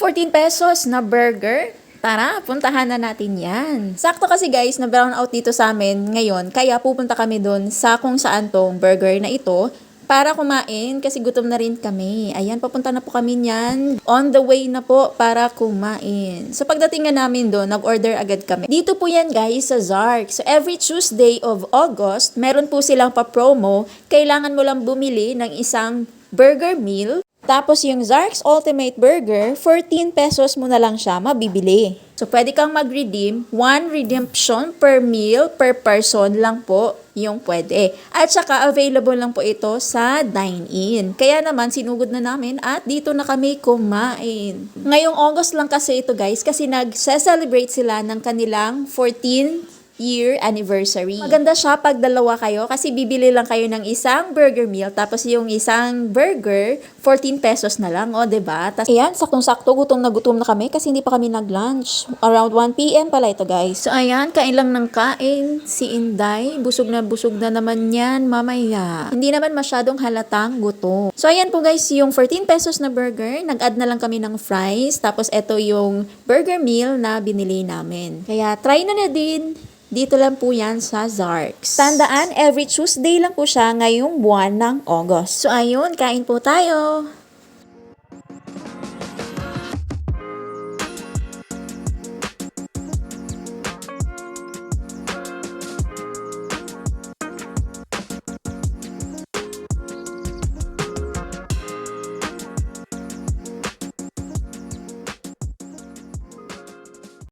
14 pesos na burger. Tara, puntahan na natin yan. Sakto kasi guys, na brown out dito sa amin ngayon, kaya pupunta kami dun sa kung saan tong burger na ito para kumain kasi gutom na rin kami. Ayan, papunta na po kami niyan. On the way na po para kumain. So pagdating nga namin doon, nag-order agad kami. Dito po yan guys sa Zark. So every Tuesday of August, meron po silang pa-promo. Kailangan mo lang bumili ng isang burger meal. Tapos yung Zark's Ultimate Burger, 14 pesos mo na lang siya mabibili. So pwede kang mag-redeem, 1 redemption per meal per person lang po yung pwede. At saka available lang po ito sa dine-in. Kaya naman sinugod na namin at dito na kami kumain. Ngayong August lang kasi ito guys kasi nag-celebrate sila ng kanilang 14th year anniversary. Maganda siya pag dalawa kayo kasi bibili lang kayo ng isang burger meal tapos yung isang burger 14 pesos na lang, o diba? Ayan, saktong-sakto, gutom na kami kasi hindi pa kami nag-lunch. Around 1 PM pala ito guys. So ayan, kain lang ng kain. Si Inday, busog na naman yan mamaya. Hindi naman masyadong halatang gutom. So ayan po guys, yung 14 pesos na burger, nag-add na lang kami ng fries tapos ito yung burger meal na binili namin. Kaya try na din. Dito lang po yan sa Zark's. Tandaan, every Tuesday lang po siya ngayong buwan ng August. So ayun, kain po tayo.